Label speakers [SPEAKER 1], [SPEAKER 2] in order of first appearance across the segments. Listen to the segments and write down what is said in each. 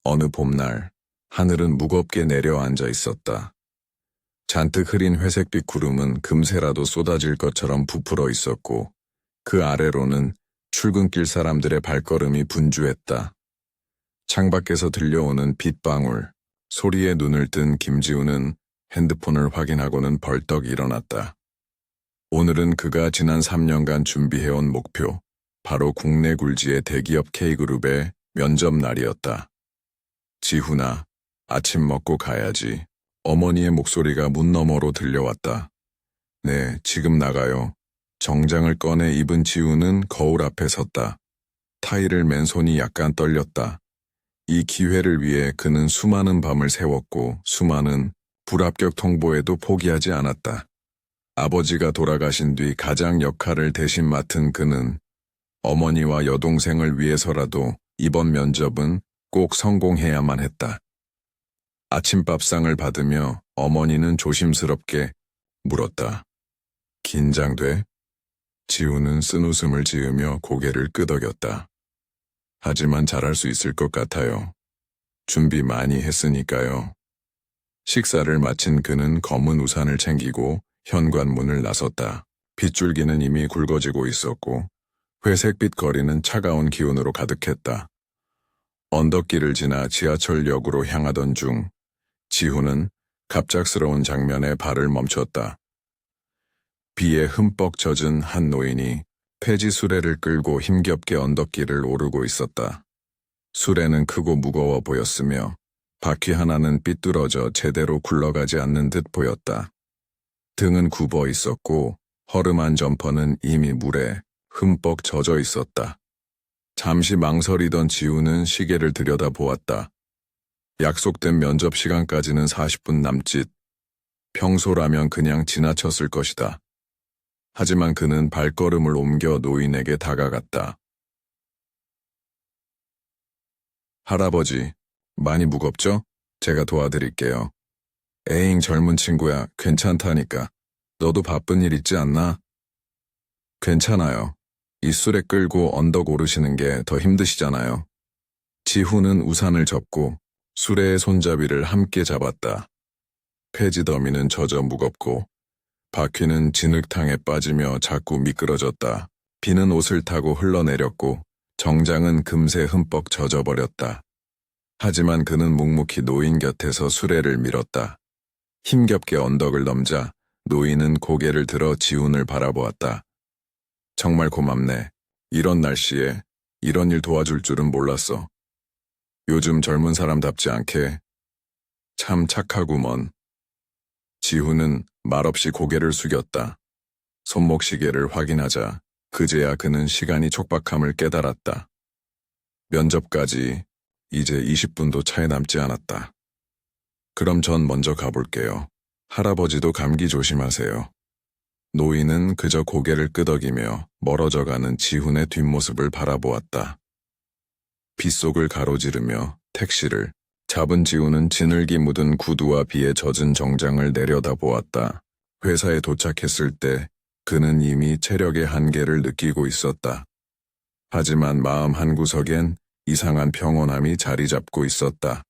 [SPEAKER 1] 어느 봄날, 하늘은 무겁게 내려앉아 있었다. 잔뜩 흐린 회색빛 구름은 금세라도 쏟아질 것처럼 부풀어 있었고, 그 아래로는 출근길 사람들의 발걸음이 분주했다. 창밖에서 들려오는 빗방울, 소리에 눈을 뜬 김지우는 핸드폰을 확인하고는 벌떡 일어났다. 오늘은 그가 지난 3년간 준비해온 목표, 바로 국내 굴지의 대기업 K그룹의 면접 날이었다. 지훈아, 아침 먹고 가야지. 어머니의 목소리가 문 너머로 들려왔다. 네, 지금 나가요. 정장을 꺼내 입은 지훈은 거울 앞에 섰다. 타이를 맨 손이 약간 떨렸다. 이 기회를 위해 그는 수많은 밤을 새웠고 수많은 불합격 통보에도 포기하지 않았다. 아버지가 돌아가신 뒤 가장 역할을 대신 맡은 그는 어머니와 여동생을 위해서라도 이번 면접은 꼭 성공해야만 했다. 아침밥상을 받으며 어머니는 조심스럽게 물었다. 긴장돼? 지우는 쓴웃음을 지으며 고개를 끄덕였다. 하지만 잘할 수 있을 것 같아요. 준비 많이 했으니까요. 식사를 마친 그는 검은 우산을 챙기고 현관문을 나섰다. 빗줄기는 이미 굵어지고 있었고 회색빛 거리는 차가운 기운으로 가득했다. 언덕길을 지나 지하철역으로 향하던 중 지훈은 갑작스러운 장면에 발을 멈췄다. 비에 흠뻑 젖은 한 노인이 폐지 수레를 끌고 힘겹게 언덕길을 오르고 있었다. 수레는 크고 무거워 보였으며 바퀴 하나는 삐뚤어져 제대로 굴러가지 않는 듯 보였다. 등은 굽어 있었고 허름한 점퍼는 이미 물에 흠뻑 젖어 있었다. 잠시 망설이던 지우는 시계를 들여다보았다. 약속된 면접 시간까지는 40분 남짓. 평소라면 그냥 지나쳤을 것이다. 하지만 그는 발걸음을 옮겨 노인에게 다가갔다. 할아버지, 많이 무겁죠? 제가 도와드릴게요. 에잉, 젊은 친구야, 괜찮다니까. 너도 바쁜 일 있지 않나? 괜찮아요. 이 수레 끌고 언덕 오르시는 게 더 힘드시잖아요. 지훈은 우산을 접고 수레의 손잡이를 함께 잡았다. 폐지 더미는 젖어 무겁고 바퀴는 진흙탕에 빠지며 자꾸 미끄러졌다. 비는 옷을 타고 흘러내렸고 정장은 금세 흠뻑 젖어버렸다. 하지만 그는 묵묵히 노인 곁에서 수레를 밀었다. 힘겹게 언덕을 넘자 노인은 고개를 들어 지훈을 바라보았다. 정말 고맙네. 이런 날씨에 이런 일 도와줄 줄은 몰랐어. 요즘 젊은 사람답지 않게 참 착하구먼. 지훈은 말없이 고개를 숙였다. 손목시계를 확인하자 그제야 그는 시간이 촉박함을 깨달았다. 면접까지 이제 20분도 차이 남지 않았다. 그럼 전 먼저 가볼게요. 할아버지도 감기 조심하세요. 노인은 그저 고개를 끄덕이며 멀어져가는 지훈의 뒷모습을 바라보았다. 빗속을 가로지르며 택시를 잡은 지훈은 진흙이 묻은 구두와 비에 젖은 정장을 내려다보았다. 회사에 도착했을 때 그는 이미 체력의 한계를 느끼고 있었다. 하지만 마음 한구석엔 이상한 평온함이 자리 잡고 있었다.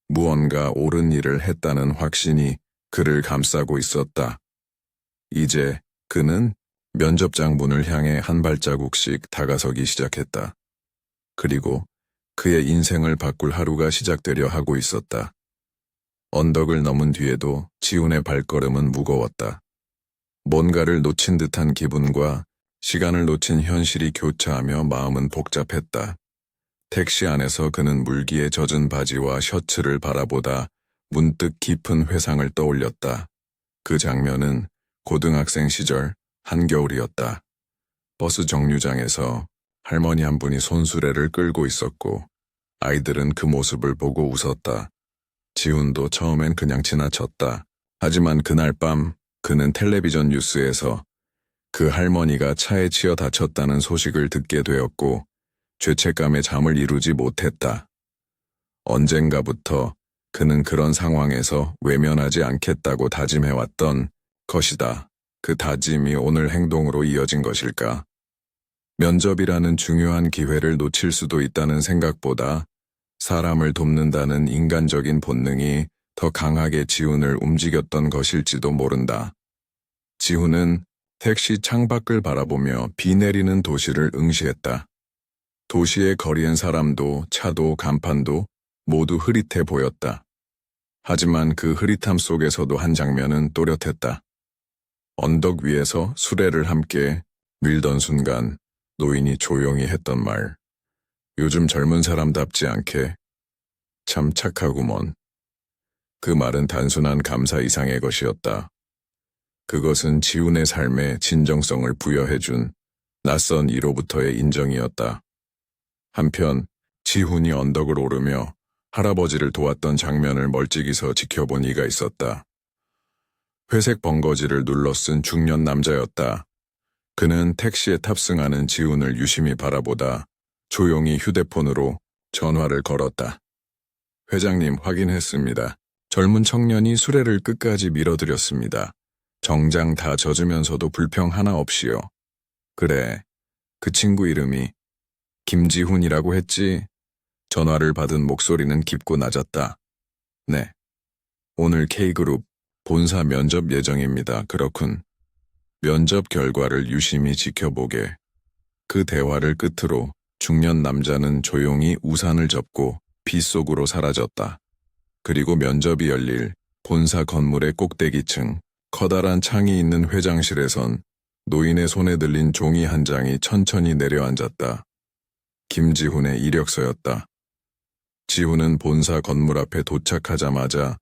[SPEAKER 1] 무언가 옳은 일을 했다는 확신이 그를 감싸고 있었다. 이제 그는 면접장 문을 향해 한 발자국씩 다가서기 시작했다. 그리고 그의 인생을 바꿀 하루가 시작되려 하고 있었다. 언덕을 넘은 뒤에도 지훈의 발걸음은 무거웠다. 뭔가를 놓친 듯한 기분과 시간을 놓친 현실이 교차하며 마음은 복잡했다. 택시 안에서 그는 물기에 젖은 바지와 셔츠를 바라보다 문득 깊은 회상을 떠올렸다. 그 장면은 고등학생 시절 한겨울이었다. 버스 정류장에서 할머니 한 분이 손수레를 끌고 있었고 아이들은 그 모습을 보고 웃었다. 지훈도 처음엔 그냥 지나쳤다. 하지만 그날 밤 그는 텔레비전 뉴스에서 그 할머니가 차에 치여 다쳤다는 소식을 듣게 되었고 죄책감에 잠을 이루지 못했다. 언젠가부터 그는 그런 상황에서 외면하지 않겠다고 다짐해왔던 것이다. 그 다짐이 오늘 행동으로 이어진 것일까? 면접이라는 중요한 기회를 놓칠 수도 있다는 생각보다 사람을 돕는다는 인간적인 본능이 더 강하게 지훈을 움직였던 것일지도 모른다. 지훈은 택시 창밖을 바라보며 비 내리는 도시를 응시했다. 도시의 거리엔 사람도 차도 간판도 모두 흐릿해 보였다. 하지만 그 흐릿함 속에서도 한 장면은 또렷했다. 언덕 위에서 수레를 함께 밀던 순간 노인이 조용히 했던 말. 요즘 젊은 사람답지 않게 참 착하구먼. 그 말은 단순한 감사 이상의 것이었다. 그것은 지훈의 삶에 진정성을 부여해준 낯선 이로부터의 인정이었다. 한편 지훈이 언덕을 오르며 할아버지를 도왔던 장면을 멀찍이서 지켜본 이가 있었다. 회색 번거지를 눌러 쓴 중년 남자였다. 그는 택시에 탑승하는 지훈을 유심히 바라보다 조용히 휴대폰으로 전화를 걸었다. 회장님, 확인했습니다. 젊은 청년이 수레를 끝까지 밀어드렸습니다. 정장 다 젖으면서도 불평 하나 없이요. 그래, 그 친구 이름이 김지훈이라고 했지? 전화를 받은 목소리는 깊고 낮았다. 네. 오늘 K그룹 본사 면접 예정입니다. 그렇군. 면접 결과를 유심히 지켜보게. 그 대화를 끝으로 중년 남자는 조용히 우산을 접고 빗속으로 사라졌다. 그리고 면접이 열릴 본사 건물의 꼭대기층, 커다란 창이 있는 회장실에선 노인의 손에 들린 종이 한 장이 천천히 내려앉았다. 김지훈의 이력서였다. 지훈은 본사 건물 앞에 도착하자마자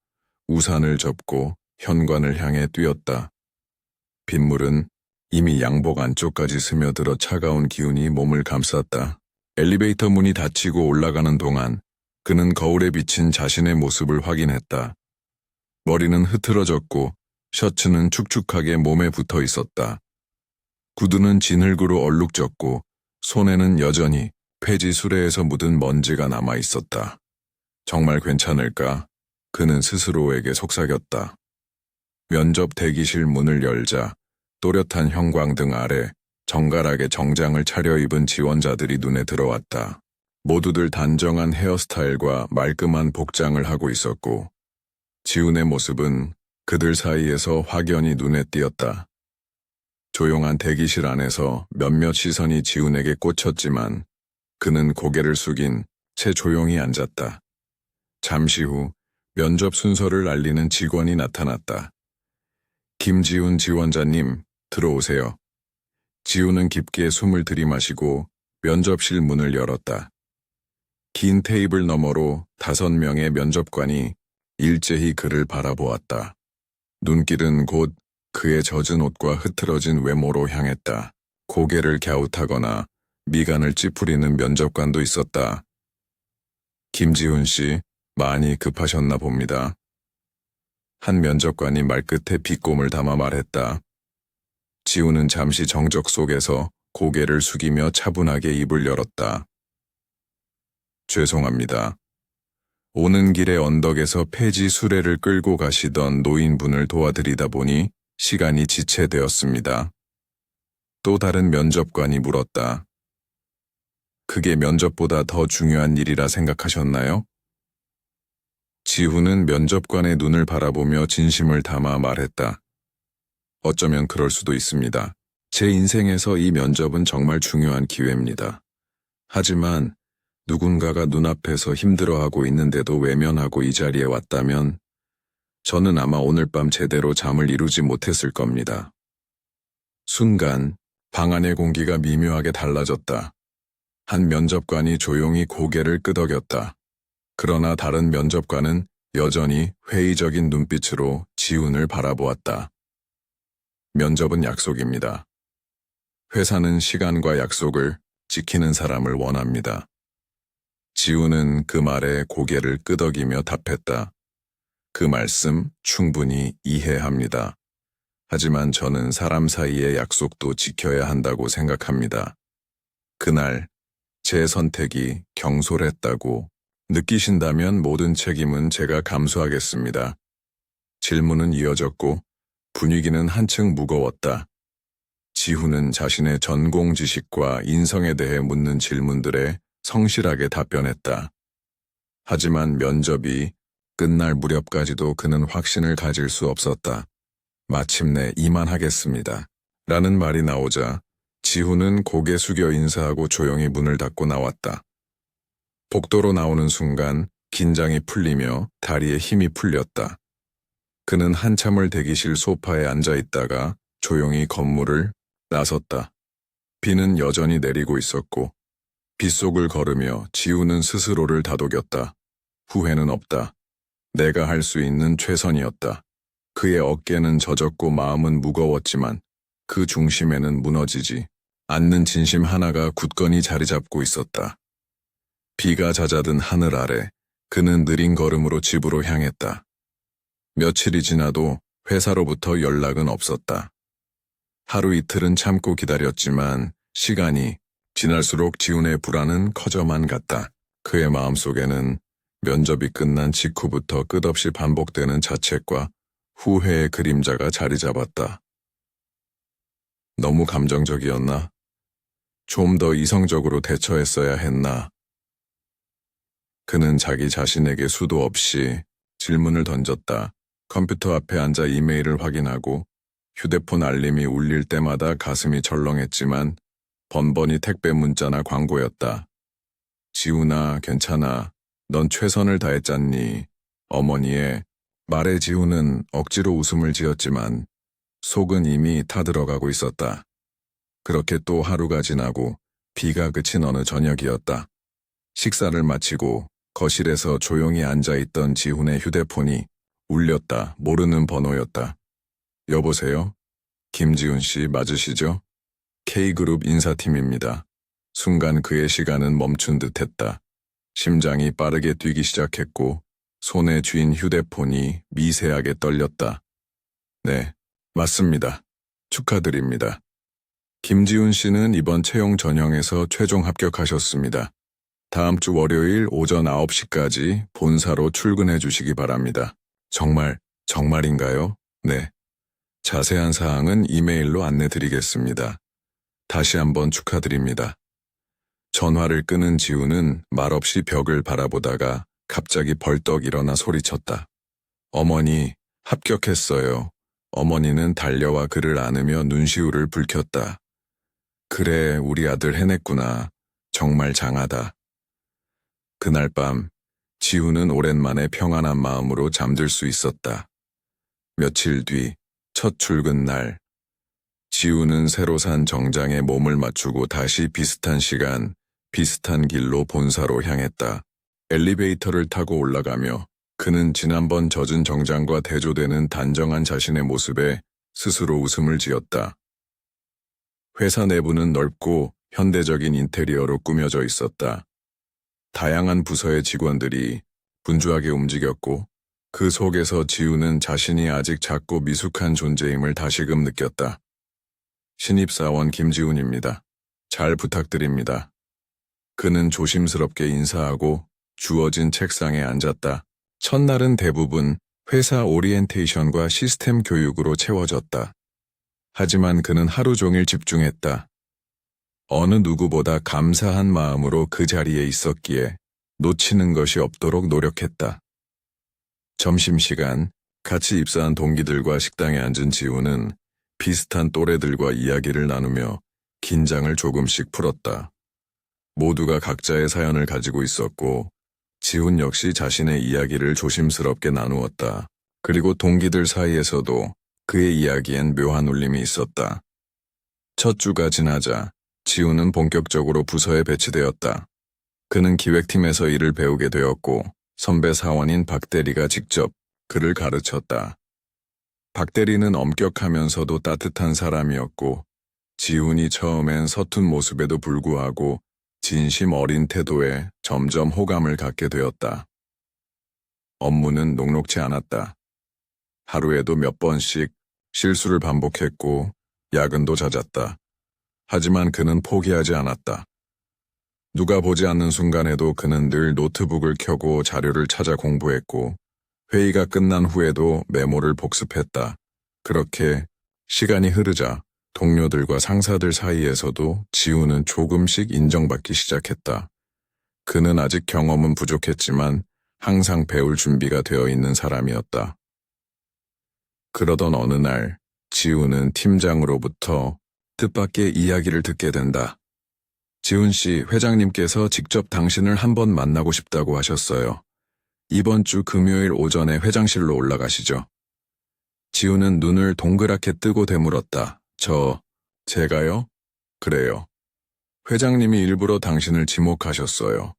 [SPEAKER 1] 우산을 접고 현관을 향해 뛰었다. 빗물은 이미 양복 안쪽까지 스며들어 차가운 기운이 몸을 감쌌다. 엘리베이터 문이 닫히고 올라가는 동안 그는 거울에 비친 자신의 모습을 확인했다. 머리는 흐트러졌고 셔츠는 축축하게 몸에 붙어 있었다. 구두는 진흙으로 얼룩졌고 손에는 여전히 폐지 수레에서 묻은 먼지가 남아 있었다. 정말 괜찮을까? 그는 스스로에게 속삭였다. 면접 대기실 문을 열자 또렷한 형광등 아래 정갈하게 정장을 차려입은 지원자들이 눈에 들어왔다. 모두들 단정한 헤어스타일과 말끔한 복장을 하고 있었고 지훈의 모습은 그들 사이에서 확연히 눈에 띄었다. 조용한 대기실 안에서 몇몇 시선이 지훈에게 꽂혔지만 그는 고개를 숙인 채 조용히 앉았다. 잠시 후 면접 순서를 알리는 직원이 나타났다. 김지훈 지원자님, 들어오세요. 지훈은 깊게 숨을 들이마시고 면접실 문을 열었다. 긴 테이블 너머로 5명의 면접관이 일제히 그를 바라보았다. 눈길은 곧 그의 젖은 옷과 흐트러진 외모로 향했다. 고개를 갸웃하거나 미간을 찌푸리는 면접관도 있었다. 김지훈 씨, 많이 급하셨나 봅니다. 한 면접관이 말끝에 비꼼을 담아 말했다. 지훈은 잠시 정적 속에서 고개를 숙이며 차분하게 입을 열었다. 죄송합니다. 오는 길에 언덕에서 폐지 수레를 끌고 가시던 노인분을 도와드리다 보니 시간이 지체되었습니다. 또 다른 면접관이 물었다. 그게 면접보다 더 중요한 일이라 생각하셨나요? 지훈은 면접관의 눈을 바라보며 진심을 담아 말했다. 어쩌면 그럴 수도 있습니다. 제 인생에서 이 면접은 정말 중요한 기회입니다. 하지만 누군가가 눈앞에서 힘들어하고 있는데도 외면하고 이 자리에 왔다면 저는 아마 오늘 밤 제대로 잠을 이루지 못했을 겁니다. 순간 방 안의 공기가 미묘하게 달라졌다. 한 면접관이 조용히 고개를 끄덕였다. 그러나 다른 면접관은 여전히 회의적인 눈빛으로 지훈을 바라보았다. 면접은 약속입니다. 회사는 시간과 약속을 지키는 사람을 원합니다. 지훈은 그 말에 고개를 끄덕이며 답했다. 그 말씀 충분히 이해합니다. 하지만 저는 사람 사이의 약속도 지켜야 한다고 생각합니다. 그날 제 선택이 경솔했다고 느끼신다면 모든 책임은 제가 감수하겠습니다. 질문은 이어졌고 분위기는 한층 무거웠다. 지훈은 자신의 전공 지식과 인성에 대해 묻는 질문들에 성실하게 답변했다. 하지만 면접이 끝날 무렵까지도 그는 확신을 가질 수 없었다. 마침내 이만하겠습니다. 라는 말이 나오자 지훈은 고개 숙여 인사하고 조용히 문을 닫고 나왔다. 복도로 나오는 순간 긴장이 풀리며 다리에 힘이 풀렸다. 그는 한참을 대기실 소파에 앉아 있다가 조용히 건물을 나섰다. 비는 여전히 내리고 있었고 빗속을 걸으며 지훈은 스스로를 다독였다. 후회는 없다. 내가 할 수 있는 최선이었다. 그의 어깨는 젖었고 마음은 무거웠지만 그 중심에는 무너지지 않는 진심 하나가 굳건히 자리 잡고 있었다. 비가 잦아든 하늘 아래 그는 느린 걸음으로 집으로 향했다. 며칠이 지나도 회사로부터 연락은 없었다. 하루 이틀은 참고 기다렸지만 시간이 지날수록 지훈의 불안은 커져만 갔다. 그의 마음속에는 면접이 끝난 직후부터 끝없이 반복되는 자책과 후회의 그림자가 자리 잡았다. 너무 감정적이었나? 좀 더 이성적으로 대처했어야 했나? 그는 자기 자신에게 수도 없이 질문을 던졌다. 컴퓨터 앞에 앉아 이메일을 확인하고 휴대폰 알림이 울릴 때마다 가슴이 철렁했지만 번번이 택배 문자나 광고였다. 지훈아, 괜찮아. 넌 최선을 다했잖니. 어머니의 말에 지훈은 억지로 웃음을 지었지만 속은 이미 타들어가고 있었다. 그렇게 또 하루가 지나고 비가 그친 어느 저녁이었다. 식사를 마치고 거실에서 조용히 앉아있던 지훈의 휴대폰이 울렸다. 모르는 번호였다. 여보세요? 김지훈 씨 맞으시죠? K그룹 인사팀입니다. 순간 그의 시간은 멈춘 듯했다. 심장이 빠르게 뛰기 시작했고 손에 쥔 휴대폰이 미세하게 떨렸다. 네, 맞습니다. 축하드립니다. 김지훈 씨는 이번 채용 전형에서 최종 합격하셨습니다. 다음 주 월요일 오전 9시까지 본사로 출근해 주시기 바랍니다. 정말인가요? 네. 자세한 사항은 이메일로 안내드리겠습니다. 다시 한번 축하드립니다. 전화를 끊은 지훈은 말없이 벽을 바라보다가 갑자기 벌떡 일어나 소리쳤다. 어머니, 합격했어요. 어머니는 달려와 그를 안으며 눈시울을 붉혔다. 그래, 우리 아들 해냈구나. 정말 장하다. 그날 밤, 지훈은 오랜만에 평안한 마음으로 잠들 수 있었다. 며칠 뒤, 첫 출근 날, 지훈은 새로 산 정장에 몸을 맞추고 다시 비슷한 시간, 비슷한 길로 본사로 향했다. 엘리베이터를 타고 올라가며 그는 지난번 젖은 정장과 대조되는 단정한 자신의 모습에 스스로 웃음을 지었다. 회사 내부는 넓고 현대적인 인테리어로 꾸며져 있었다. 다양한 부서의 직원들이 분주하게 움직였고 그 속에서 지훈은 자신이 아직 작고 미숙한 존재임을 다시금 느꼈다. 신입사원 김지훈입니다. 잘 부탁드립니다. 그는 조심스럽게 인사하고 주어진 책상에 앉았다. 첫날은 대부분 회사 오리엔테이션과 시스템 교육으로 채워졌다. 하지만 그는 하루 종일 집중했다. 어느 누구보다 감사한 마음으로 그 자리에 있었기에 놓치는 것이 없도록 노력했다. 점심시간, 같이 입사한 동기들과 식당에 앉은 지훈은 비슷한 또래들과 이야기를 나누며 긴장을 조금씩 풀었다. 모두가 각자의 사연을 가지고 있었고 지훈 역시 자신의 이야기를 조심스럽게 나누었다. 그리고 동기들 사이에서도 그의 이야기엔 묘한 울림이 있었다. 첫 주가 지나자 지훈은 본격적으로 부서에 배치되었다. 그는 기획팀에서 일을 배우게 되었고 선배 사원인 박 대리가 직접 그를 가르쳤다. 박 대리는 엄격하면서도 따뜻한 사람이었고 지훈이 처음엔 서툰 모습에도 불구하고 진심 어린 태도에 점점 호감을 갖게 되었다. 업무는 녹록지 않았다. 하루에도 몇 번씩 실수를 반복했고 야근도 잦았다. 하지만 그는 포기하지 않았다. 누가 보지 않는 순간에도 그는 늘 노트북을 켜고 자료를 찾아 공부했고 회의가 끝난 후에도 메모를 복습했다. 그렇게 시간이 흐르자 동료들과 상사들 사이에서도 지훈은 조금씩 인정받기 시작했다. 그는 아직 경험은 부족했지만 항상 배울 준비가 되어 있는 사람이었다. 그러던 어느 날 지훈은 팀장으로부터 뜻밖의 이야기를 듣게 된다. 지훈 씨, 회장님께서 직접 당신을 한번 만나고 싶다고 하셨어요. 이번 주 금요일 오전에 회장실로 올라가시죠. 지훈은 눈을 동그랗게 뜨고 되물었다. 제가요? 그래요. 회장님이 일부러 당신을 지목하셨어요.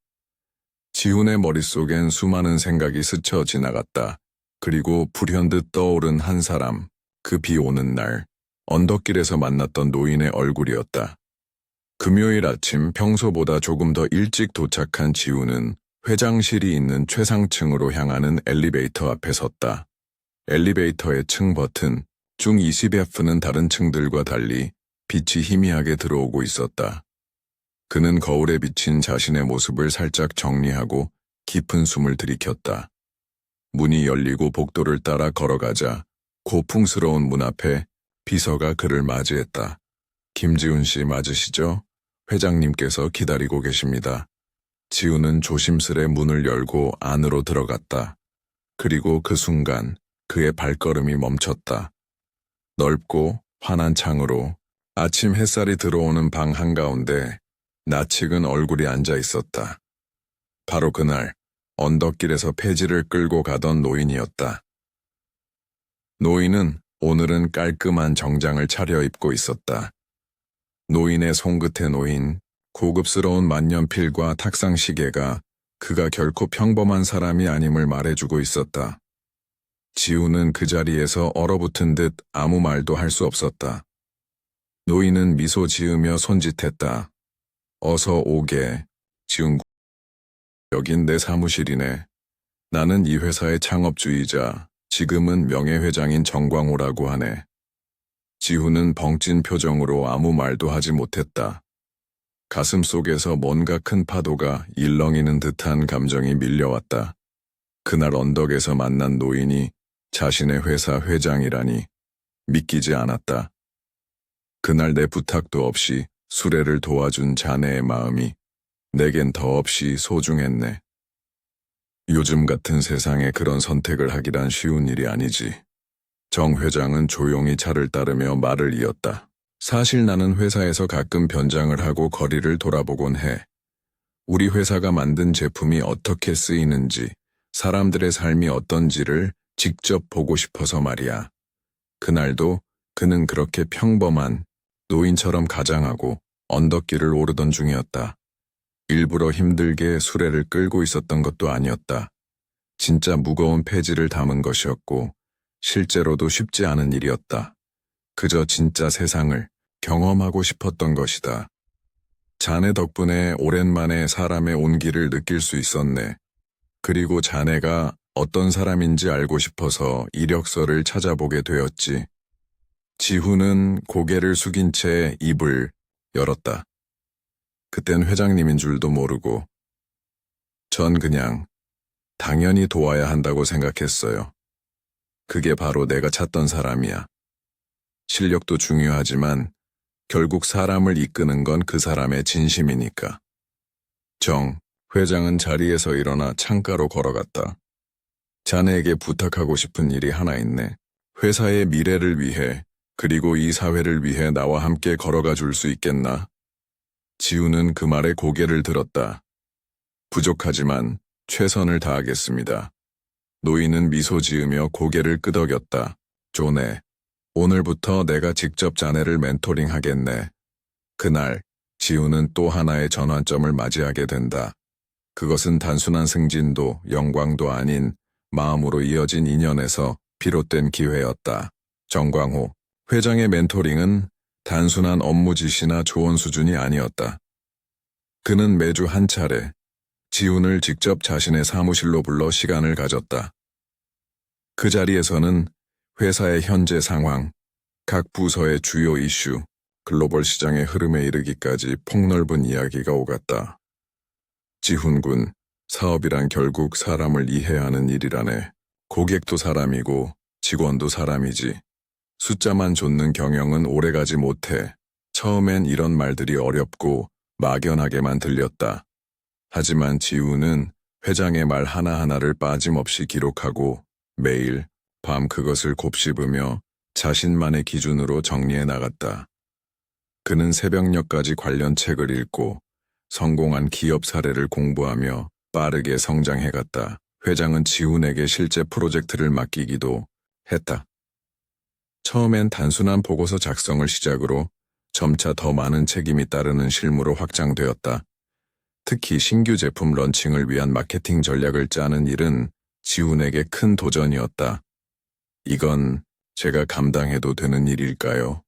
[SPEAKER 1] 지훈의 머릿속엔 수많은 생각이 스쳐 지나갔다. 그리고 불현듯 떠오른 한 사람, 그 비 오는 날, 언덕길에서 만났던 노인의 얼굴이었다. 금요일 아침 평소보다 조금 더 일찍 도착한 지훈은 회장실이 있는 최상층으로 향하는 엘리베이터 앞에 섰다. 엘리베이터의 층 버튼, 중 20F는 다른 층들과 달리 빛이 희미하게 들어오고 있었다. 그는 거울에 비친 자신의 모습을 살짝 정리하고 깊은 숨을 들이켰다. 문이 열리고 복도를 따라 걸어가자 고풍스러운 문 앞에 비서가 그를 맞이했다. 김지훈 씨 맞으시죠? 회장님께서 기다리고 계십니다. 지훈은 조심스레 문을 열고 안으로 들어갔다. 그리고 그 순간 그의 발걸음이 멈췄다. 넓고 환한 창으로 아침 햇살이 들어오는 방 한가운데 낯익은 얼굴이 앉아 있었다. 바로 그날 언덕길에서 폐지를 끌고 가던 노인이었다. 노인은 오늘은 깔끔한 정장을 차려입고 있었다. 노인의 손끝에 놓인 고급스러운 만년필과 탁상시계가 그가 결코 평범한 사람이 아님을 말해주고 있었다. 지훈은 그 자리에서 얼어붙은 듯 아무 말도 할 수 없었다. 노인은 미소 지으며 손짓했다. 어서 오게, 지훈. 여긴 내 사무실이네. 나는 이 회사의 창업주이자 지금은 명예회장인 정광호라고 하네. 지훈은 벙찐 표정으로 아무 말도 하지 못했다. 가슴 속에서 뭔가 큰 파도가 일렁이는 듯한 감정이 밀려왔다. 그날 언덕에서 만난 노인이 자신의 회사 회장이라니 믿기지 않았다. 그날 내 부탁도 없이 수레를 도와준 자네의 마음이 내겐 더없이 소중했네. 요즘 같은 세상에 그런 선택을 하기란 쉬운 일이 아니지. 정 회장은 조용히 차를 따르며 말을 이었다. 사실 나는 회사에서 가끔 변장을 하고 거리를 돌아보곤 해. 우리 회사가 만든 제품이 어떻게 쓰이는지, 사람들의 삶이 어떤지를 직접 보고 싶어서 말이야. 그날도 그는 그렇게 평범한 노인처럼 가장하고 언덕길을 오르던 중이었다. 일부러 힘들게 수레를 끌고 있었던 것도 아니었다. 진짜 무거운 폐지를 담은 것이었고 실제로도 쉽지 않은 일이었다. 그저 진짜 세상을 경험하고 싶었던 것이다. 자네 덕분에 오랜만에 사람의 온기를 느낄 수 있었네. 그리고 자네가 어떤 사람인지 알고 싶어서 이력서를 찾아보게 되었지. 지훈은 고개를 숙인 채 입을 열었다. 그땐 회장님인 줄도 모르고 전 그냥 당연히 도와야 한다고 생각했어요. 그게 바로 내가 찾던 사람이야. 실력도 중요하지만 결국 사람을 이끄는 건 그 사람의 진심이니까. 회장은 자리에서 일어나 창가로 걸어갔다. 자네에게 부탁하고 싶은 일이 하나 있네. 회사의 미래를 위해 그리고 이 사회를 위해 나와 함께 걸어가 줄 수 있겠나? 지훈은 그 말에 고개를 들었다. 부족하지만 최선을 다하겠습니다. 노인은 미소 지으며 고개를 끄덕였다. 좋네. 오늘부터 내가 직접 자네를 멘토링 하겠네. 그날 지훈은 또 하나의 전환점을 맞이하게 된다. 그것은 단순한 승진도 영광도 아닌 마음으로 이어진 인연에서 비롯된 기회였다. 정광호 회장의 멘토링은 단순한 업무 지시나 조언 수준이 아니었다. 그는 매주 한 차례 지훈을 직접 자신의 사무실로 불러 시간을 가졌다. 그 자리에서는 회사의 현재 상황, 각 부서의 주요 이슈, 글로벌 시장의 흐름에 이르기까지 폭넓은 이야기가 오갔다. 지훈 군, 사업이란 결국 사람을 이해하는 일이라네. 고객도 사람이고 직원도 사람이지. 숫자만 좇는 경영은 오래가지 못해. 처음엔 이런 말들이 어렵고 막연하게만 들렸다. 하지만 지훈은 회장의 말 하나하나를 빠짐없이 기록하고 매일 밤 그것을 곱씹으며 자신만의 기준으로 정리해 나갔다. 그는 새벽녘까지 관련 책을 읽고 성공한 기업 사례를 공부하며 빠르게 성장해갔다. 회장은 지훈에게 실제 프로젝트를 맡기기도 했다. 처음엔 단순한 보고서 작성을 시작으로 점차 더 많은 책임이 따르는 실무로 확장되었다. 특히 신규 제품 런칭을 위한 마케팅 전략을 짜는 일은 지훈에게 큰 도전이었다. 이건 제가 감당해도 되는 일일까요?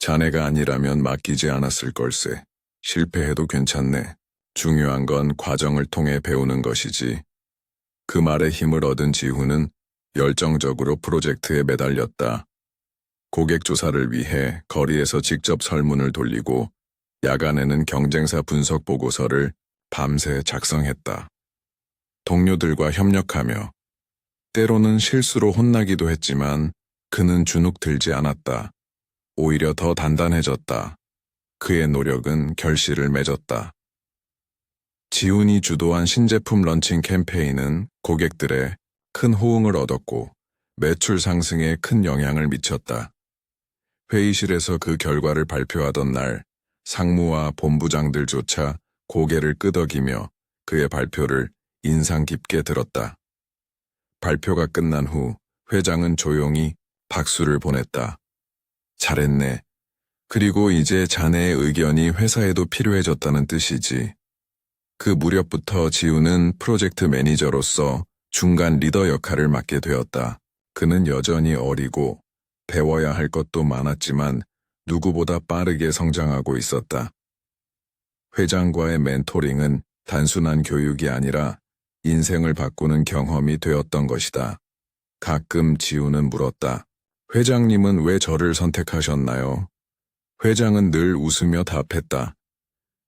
[SPEAKER 1] 자네가 아니라면 맡기지 않았을 걸세. 실패해도 괜찮네. 중요한 건 과정을 통해 배우는 것이지. 그 말에 힘을 얻은 지훈은 열정적으로 프로젝트에 매달렸다. 고객 조사를 위해 거리에서 직접 설문을 돌리고 야간에는 경쟁사 분석 보고서를 밤새 작성했다. 동료들과 협력하며 때로는 실수로 혼나기도 했지만 그는 주눅 들지 않았다. 오히려 더 단단해졌다. 그의 노력은 결실을 맺었다. 지훈이 주도한 신제품 런칭 캠페인은 고객들의 큰 호응을 얻었고 매출 상승에 큰 영향을 미쳤다. 회의실에서 그 결과를 발표하던 날 상무와 본부장들조차 고개를 끄덕이며 그의 발표를 인상 깊게 들었다. 발표가 끝난 후 회장은 조용히 박수를 보냈다. 잘했네. 그리고 이제 자네의 의견이 회사에도 필요해졌다는 뜻이지. 그 무렵부터 지훈은 프로젝트 매니저로서 중간 리더 역할을 맡게 되었다. 그는 여전히 어리고 배워야 할 것도 많았지만 누구보다 빠르게 성장하고 있었다. 회장과의 멘토링은 단순한 교육이 아니라 인생을 바꾸는 경험이 되었던 것이다. 가끔 지훈은 물었다. 회장님은 왜 저를 선택하셨나요? 회장은 늘 웃으며 답했다.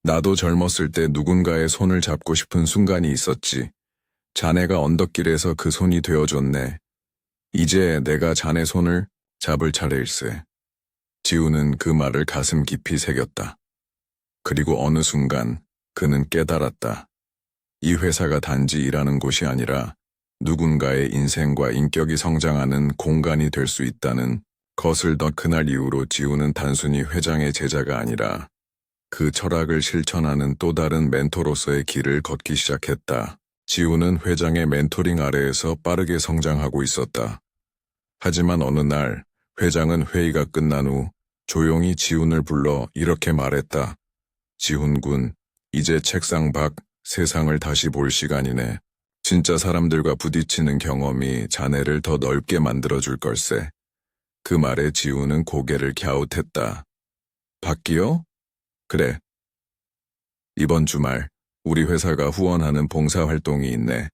[SPEAKER 1] 나도 젊었을 때 누군가의 손을 잡고 싶은 순간이 있었지. 자네가 언덕길에서 그 손이 되어줬네. 이제 내가 자네 손을 잡을 차례일세. 지훈은 그 말을 가슴 깊이 새겼다. 그리고 어느 순간 그는 깨달았다. 이 회사가 단지 일하는 곳이 아니라 누군가의 인생과 인격이 성장하는 공간이 될 수 있다는 것을 더 그날 이후로 지훈은 단순히 회장의 제자가 아니라 그 철학을 실천하는 또 다른 멘토로서의 길을 걷기 시작했다. 지훈은 회장의 멘토링 아래에서 빠르게 성장하고 있었다. 하지만 어느 날 회장은 회의가 끝난 후 조용히 지훈을 불러 이렇게 말했다. 지훈군, 이제 책상 밖 세상을 다시 볼 시간이네. 진짜 사람들과 부딪히는 경험이 자네를 더 넓게 만들어줄 걸세. 그 말에 지훈은 고개를 갸웃했다. 밖이요? 그래. 이번 주말 우리 회사가 후원하는 봉사활동이 있네.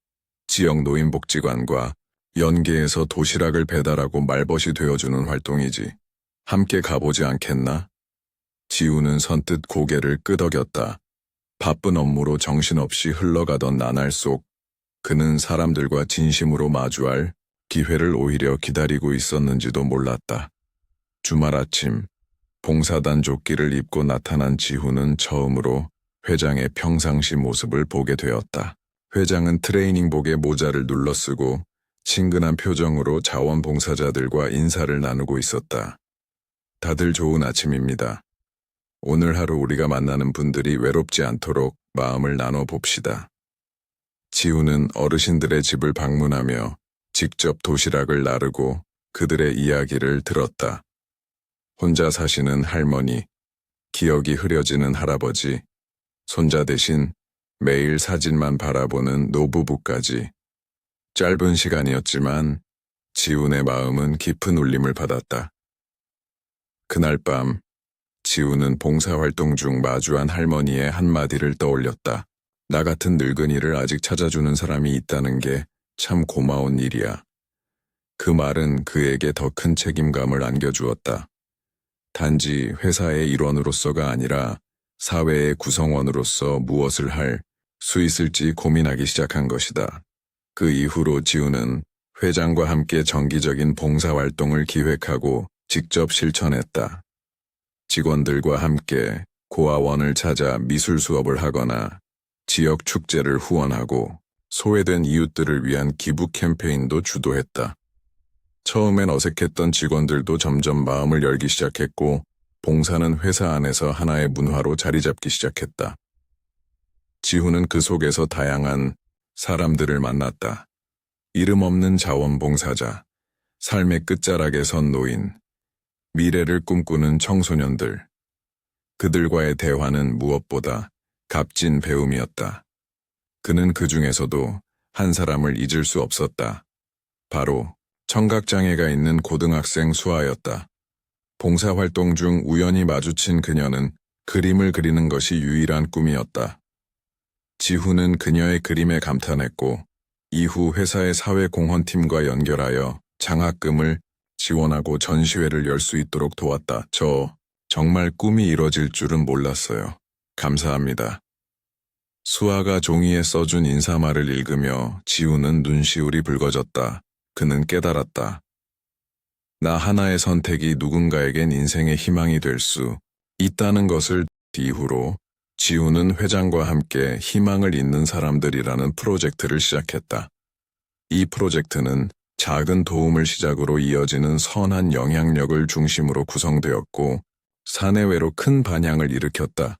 [SPEAKER 1] 지역 노인복지관과 연계해서 도시락을 배달하고 말벗이 되어주는 활동이지. 함께 가보지 않겠나? 지훈은 선뜻 고개를 끄덕였다. 바쁜 업무로 정신없이 흘러가던 나날 속 그는 사람들과 진심으로 마주할 기회를 오히려 기다리고 있었는지도 몰랐다. 주말 아침 봉사단 조끼를 입고 나타난 지훈은 처음으로 회장의 평상시 모습을 보게 되었다. 회장은 트레이닝복에 모자를 눌러쓰고 친근한 표정으로 자원봉사자들과 인사를 나누고 있었다. 다들 좋은 아침입니다. 오늘 하루 우리가 만나는 분들이 외롭지 않도록 마음을 나눠봅시다. 지훈은 어르신들의 집을 방문하며 직접 도시락을 나르고 그들의 이야기를 들었다. 혼자 사시는 할머니, 기억이 흐려지는 할아버지, 손자 대신 매일 사진만 바라보는 노부부까지. 짧은 시간이었지만 지훈의 마음은 깊은 울림을 받았다. 그날 밤 지훈은 봉사활동 중 마주한 할머니의 한마디를 떠올렸다. 나 같은 늙은이를 아직 찾아주는 사람이 있다는 게 참 고마운 일이야. 그 말은 그에게 더 큰 책임감을 안겨주었다. 단지 회사의 일원으로서가 아니라 사회의 구성원으로서 무엇을 할 수 있을지 고민하기 시작한 것이다. 그 이후로 지훈은 회장과 함께 정기적인 봉사활동을 기획하고 직접 실천했다. 직원들과 함께 고아원을 찾아 미술 수업을 하거나 지역 축제를 후원하고 소외된 이웃들을 위한 기부 캠페인도 주도했다. 처음엔 어색했던 직원들도 점점 마음을 열기 시작했고, 봉사는 회사 안에서 하나의 문화로 자리 잡기 시작했다. 지훈은 그 속에서 다양한 사람들을 만났다. 이름 없는 자원봉사자, 삶의 끝자락에 선 노인, 미래를 꿈꾸는 청소년들. 그들과의 대화는 무엇보다 값진 배움이었다. 그는 그 중에서도 한 사람을 잊을 수 없었다. 바로 청각장애가 있는 고등학생 수아였다. 봉사활동 중 우연히 마주친 그녀는 그림을 그리는 것이 유일한 꿈이었다. 지훈은 그녀의 그림에 감탄했고, 이후 회사의 사회공헌팀과 연결하여 장학금을 지원하고 전시회를 열 수 있도록 도왔다. 정말 꿈이 이뤄질 줄은 몰랐어요. 감사합니다. 수아가 종이에 써준 인사말을 읽으며 지훈은 눈시울이 붉어졌다. 그는 깨달았다. 나 하나의 선택이 누군가에겐 인생의 희망이 될 수 있다는 것을. 이후로 지훈은 회장과 함께 희망을 잇는 사람들이라는 프로젝트를 시작했다. 이 프로젝트는 작은 도움을 시작으로 이어지는 선한 영향력을 중심으로 구성되었고, 사내외로 큰 반향을 일으켰다.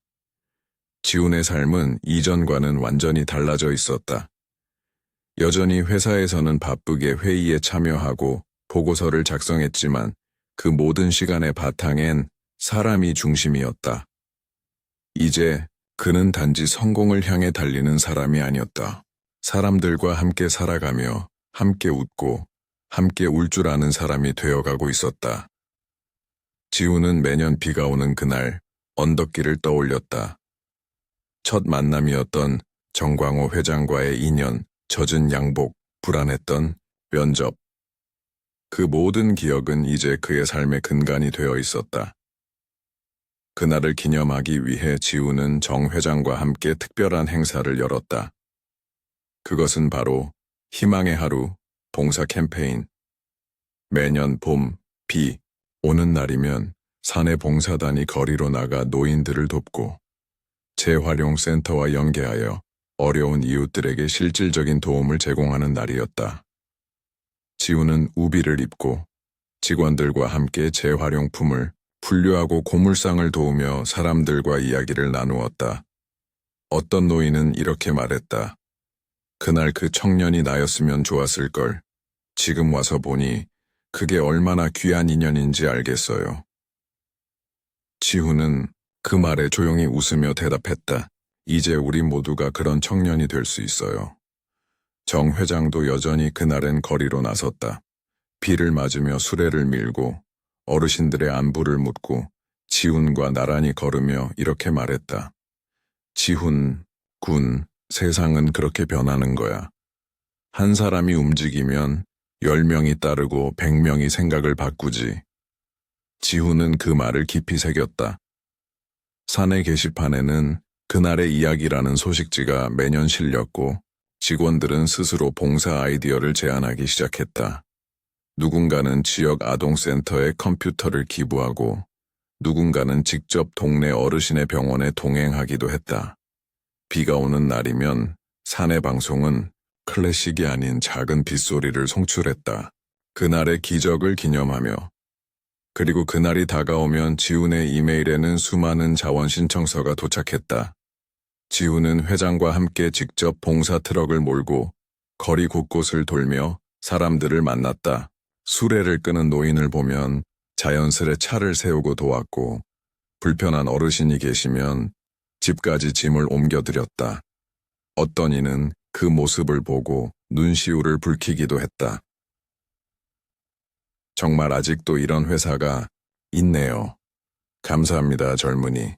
[SPEAKER 1] 지훈의 삶은 이전과는 완전히 달라져 있었다. 여전히 회사에서는 바쁘게 회의에 참여하고 보고서를 작성했지만 그 모든 시간의 바탕엔 사람이 중심이었다. 이제 그는 단지 성공을 향해 달리는 사람이 아니었다. 사람들과 함께 살아가며 함께 웃고 함께 울 줄 아는 사람이 되어가고 있었다. 지훈은 매년 비가 오는 그날 언덕길을 떠올렸다. 첫 만남이었던 정광호 회장과의 인연, 젖은 양복, 불안했던 면접. 그 모든 기억은 이제 그의 삶의 근간이 되어 있었다. 그날을 기념하기 위해 지훈은 정 회장과 함께 특별한 행사를 열었다. 그것은 바로 희망의 하루 봉사 캠페인. 매년 봄, 비 오는 날이면 사내 봉사단이 거리로 나가 노인들을 돕고 재활용센터와 연계하여 어려운 이웃들에게 실질적인 도움을 제공하는 날이었다. 지훈은 우비를 입고 직원들과 함께 재활용품을 분류하고 고물상을 도우며 사람들과 이야기를 나누었다. 어떤 노인은 이렇게 말했다. 그날 그 청년이 나였으면 좋았을 걸. 지금 와서 보니 그게 얼마나 귀한 인연인지 알겠어요. 지훈은 그 말에 조용히 웃으며 대답했다. 이제 우리 모두가 그런 청년이 될 수 있어요. 정 회장도 여전히 그날엔 거리로 나섰다. 비를 맞으며 수레를 밀고 어르신들의 안부를 묻고 지훈과 나란히 걸으며 이렇게 말했다. 지훈, 군, 세상은 그렇게 변하는 거야. 한 사람이 움직이면 10명이 따르고 100명이 생각을 바꾸지. 지훈은 그 말을 깊이 새겼다. 사내 게시판에는 그날의 이야기라는 소식지가 매년 실렸고 직원들은 스스로 봉사 아이디어를 제안하기 시작했다. 누군가는 지역 아동센터에 컴퓨터를 기부하고 누군가는 직접 동네 어르신의 병원에 동행하기도 했다. 비가 오는 날이면 사내 방송은 클래식이 아닌 작은 빗소리를 송출했다. 그날의 기적을 기념하며. 그리고 그날이 다가오면 지훈의 이메일에는 수많은 자원 신청서가 도착했다. 지훈은 회장과 함께 직접 봉사 트럭을 몰고 거리 곳곳을 돌며 사람들을 만났다. 수레를 끄는 노인을 보면 자연스레 차를 세우고 도왔고 불편한 어르신이 계시면 집까지 짐을 옮겨드렸다. 어떤 이는 그 모습을 보고 눈시울을 붉히기도 했다. 정말 아직도 이런 회사가 있네요. 감사합니다, 젊은이.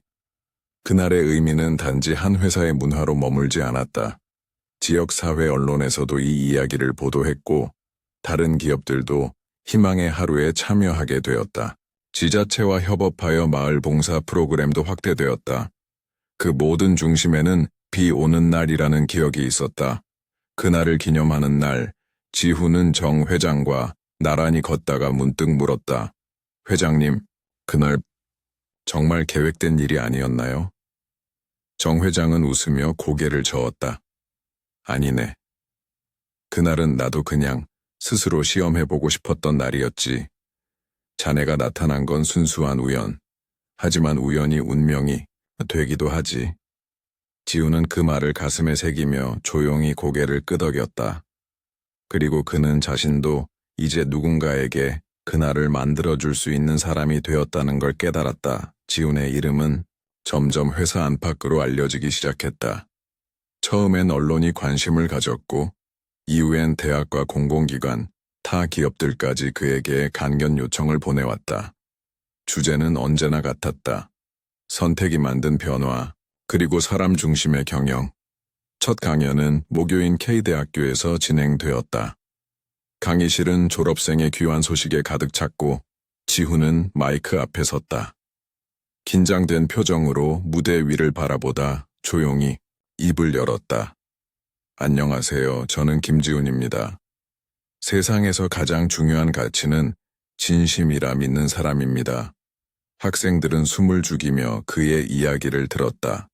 [SPEAKER 1] 그날의 의미는 단지 한 회사의 문화로 머물지 않았다. 지역사회 언론에서도 이 이야기를 보도했고 다른 기업들도 희망의 하루에 참여하게 되었다. 지자체와 협업하여 마을 봉사 프로그램도 확대되었다. 그 모든 중심에는 비 오는 날이라는 기억이 있었다. 그날을 기념하는 날, 지훈은 정 회장과 나란히 걷다가 문득 물었다. 회장님, 그날 정말 계획된 일이 아니었나요? 정 회장은 웃으며 고개를 저었다. 아니네. 그날은 나도 그냥 스스로 시험해보고 싶었던 날이었지. 자네가 나타난 건 순수한 우연. 하지만 우연이 운명이 되기도 하지. 지우는 그 말을 가슴에 새기며 조용히 고개를 끄덕였다. 그리고 그는 자신도 이제 누군가에게 그날을 만들어줄 수 있는 사람이 되었다는 걸 깨달았다. 지훈의 이름은 점점 회사 안팎으로 알려지기 시작했다. 처음엔 언론이 관심을 가졌고, 이후엔 대학과 공공기관, 타 기업들까지 그에게 간견 요청을 보내왔다. 주제는 언제나 같았다. 선택이 만든 변화, 그리고 사람 중심의 경영. 첫 강연은 모교인 K대학교에서 진행되었다. 강의실은 졸업생의 귀환 소식에 가득 찼고 지훈은 마이크 앞에 섰다. 긴장된 표정으로 무대 위를 바라보다 조용히 입을 열었다. 안녕하세요. 저는 김지훈입니다. 세상에서 가장 중요한 가치는 진심이라 믿는 사람입니다. 학생들은 숨을 죽이며 그의 이야기를 들었다.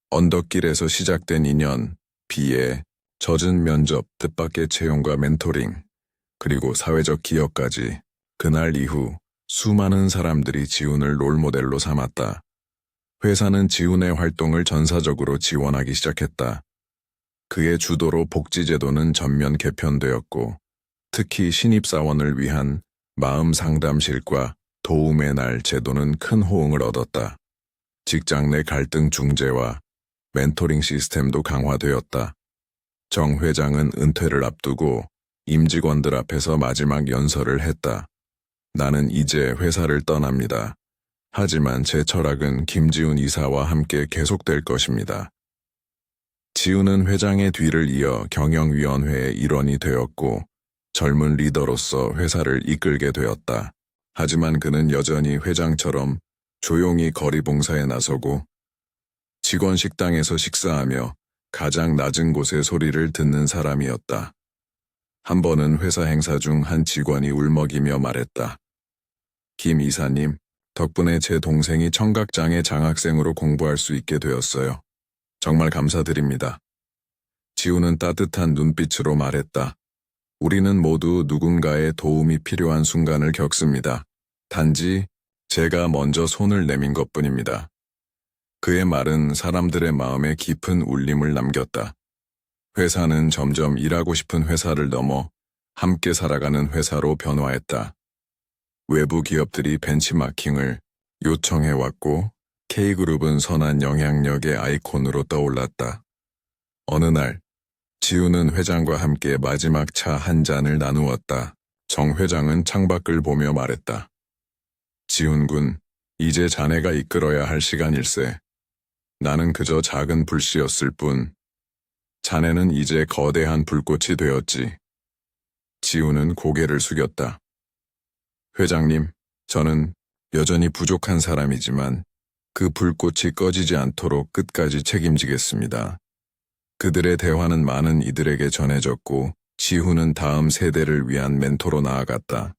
[SPEAKER 1] 언덕길에서 시작된 인연, 비애, 젖은 면접, 뜻밖의 채용과 멘토링, 그리고 사회적 기여까지 그날 이후 수많은 사람들이 지훈을 롤모델로 삼았다. 회사는 지훈의 활동을 전사적으로 지원하기 시작했다. 그의 주도로 복지제도는 전면 개편되었고, 특히 신입사원을 위한 마음 상담실과 도움의 날 제도는 큰 호응을 얻었다. 직장 내 갈등 중재와 멘토링 시스템도 강화되었다. 정 회장은 은퇴를 앞두고 임직원들 앞에서 마지막 연설을 했다. 나는 이제 회사를 떠납니다. 하지만 제 철학은 김지훈 이사와 함께 계속될 것입니다. 지훈은 회장의 뒤를 이어 경영위원회의 일원이 되었고 젊은 리더로서 회사를 이끌게 되었다. 하지만 그는 여전히 회장처럼 조용히 거리 봉사에 나서고 직원 식당에서 식사하며 가장 낮은 곳의 소리를 듣는 사람이었다. 한 번은 회사 행사 중 한 직원이 울먹이며 말했다. 김 이사님, 덕분에 제 동생이 청각장애 장학생으로 공부할 수 있게 되었어요. 정말 감사드립니다. 지훈은 따뜻한 눈빛으로 말했다. 우리는 모두 누군가의 도움이 필요한 순간을 겪습니다. 단지 제가 먼저 손을 내민 것뿐입니다. 그의 말은 사람들의 마음에 깊은 울림을 남겼다. 회사는 점점 일하고 싶은 회사를 넘어 함께 살아가는 회사로 변화했다. 외부 기업들이 벤치마킹을 요청해왔고 K그룹은 선한 영향력의 아이콘으로 떠올랐다. 어느 날 지훈은 회장과 함께 마지막 차 한 잔을 나누었다. 정 회장은 창밖을 보며 말했다. 지훈 군, 이제 자네가 이끌어야 할 시간일세. 나는 그저 작은 불씨였을 뿐. 자네는 이제 거대한 불꽃이 되었지. 지훈은 고개를 숙였다. 회장님, 저는 여전히 부족한 사람이지만 그 불꽃이 꺼지지 않도록 끝까지 책임지겠습니다. 그들의 대화는 많은 이들에게 전해졌고 지훈은 다음 세대를 위한 멘토로 나아갔다.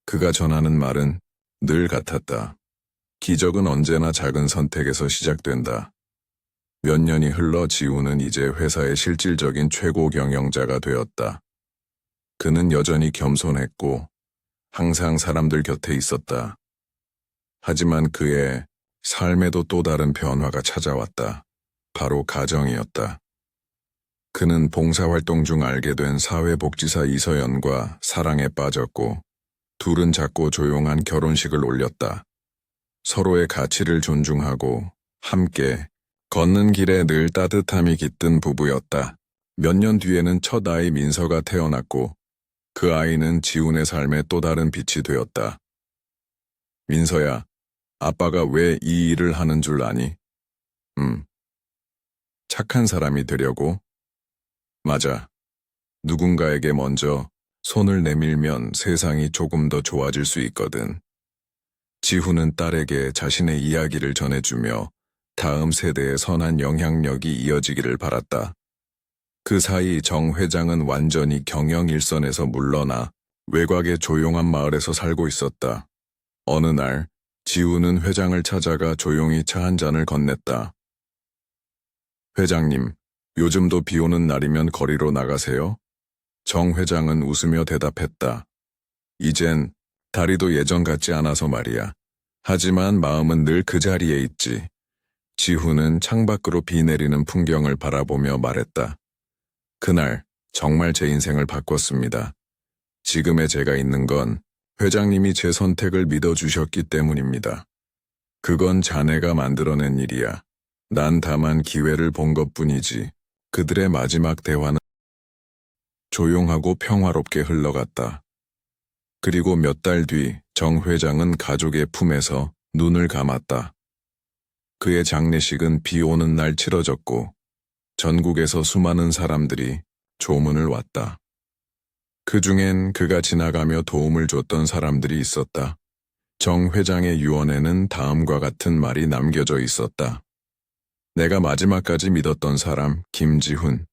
[SPEAKER 1] 그가 전하는 말은 늘 같았다. 기적은 언제나 작은 선택에서 시작된다. 몇 년이 흘러 지훈은 이제 회사의 실질적인 최고 경영자가 되었다. 그는 여전히 겸손했고 항상 사람들 곁에 있었다. 하지만 그의 삶에도 또 다른 변화가 찾아왔다. 바로 가정이었다. 그는 봉사활동 중 알게 된 사회복지사 이서연과 사랑에 빠졌고 둘은 작고 조용한 결혼식을 올렸다. 서로의 가치를 존중하고 함께 걷는 길에 늘 따뜻함이 깃든 부부였다. 몇 년 뒤에는 첫 아이 민서가 태어났고 그 아이는 지훈의 삶의 또 다른 빛이 되었다. 민서야, 아빠가 왜 이 일을 하는 줄 아니? 착한 사람이 되려고? 맞아. 누군가에게 먼저 손을 내밀면 세상이 조금 더 좋아질 수 있거든. 지훈은 딸에게 자신의 이야기를 전해주며 다음 세대의 선한 영향력이 이어지기를 바랐다. 그 사이 정 회장은 완전히 경영 일선에서 물러나 외곽의 조용한 마을에서 살고 있었다. 어느 날 지훈은 회장을 찾아가 조용히 차 한 잔을 건넸다. 회장님, 요즘도 비 오는 날이면 거리로 나가세요? 정 회장은 웃으며 대답했다. 이젠 다리도 예전 같지 않아서 말이야. 하지만 마음은 늘 그 자리에 있지. 지훈은 창밖으로 비 내리는 풍경을 바라보며 말했다. 그날 정말 제 인생을 바꿨습니다. 지금의 제가 있는 건 회장님이 제 선택을 믿어주셨기 때문입니다. 그건 자네가 만들어낸 일이야. 난 다만 기회를 본 것뿐이지. 그들의 마지막 대화는 조용하고 평화롭게 흘러갔다. 그리고 몇 달 뒤 정 회장은 가족의 품에서 눈을 감았다. 그의 장례식은 비 오는 날 치러졌고 전국에서 수많은 사람들이 조문을 왔다. 그 중엔 그가 지나가며 도움을 줬던 사람들이 있었다. 정 회장의 유언에는 다음과 같은 말이 남겨져 있었다. 내가 마지막까지 믿었던 사람 김지훈.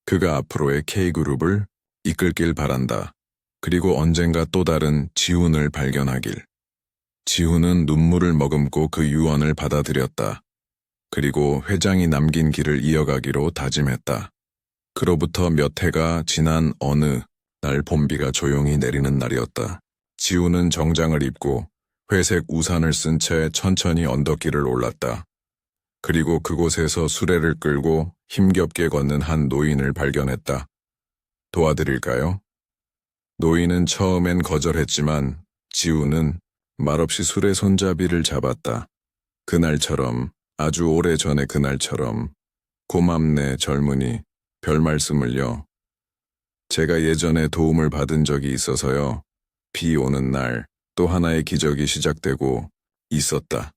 [SPEAKER 1] 그가 앞으로의 K그룹을 이끌길 바란다. 그리고 언젠가 또 다른 지훈을 발견하길. 지훈은 눈물을 머금고 그 유언을 받아들였다. 그리고 회장이 남긴 길을 이어가기로 다짐했다. 그로부터 몇 해가 지난 어느 날 봄비가 조용히 내리는 날이었다. 지훈은 정장을 입고 회색 우산을 쓴 채 천천히 언덕길을 올랐다. 그리고 그곳에서 수레를 끌고 힘겹게 걷는 한 노인을 발견했다. 도와드릴까요? 노인은 처음엔 거절했지만 지훈은 말없이 수레 손잡이를 잡았다. 그날처럼, 아주 오래전의 그날처럼. 고맙네 젊은이, 별 말씀을요. 제가 예전에 도움을 받은 적이 있어서요. 비 오는 날 또 하나의 기적이 시작되고 있었다.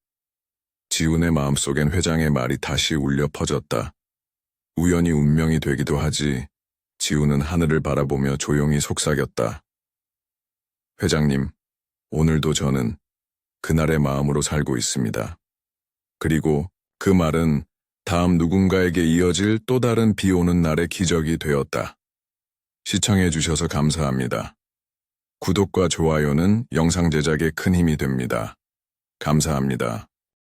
[SPEAKER 1] 지훈의 마음속엔 회장의 말이 다시 울려 퍼졌다. 우연히 운명이 되기도 하지. 지훈은 하늘을 바라보며 조용히 속삭였다. 회장님, 오늘도 저는 그날의 마음으로 살고 있습니다. 그리고 그 말은 다음 누군가에게 이어질 또 다른 비 오는 날의 기적이 되었다. 시청해 주셔서 감사합니다. 구독과 좋아요는 영상 제작에 큰 힘이 됩니다. 감사합니다.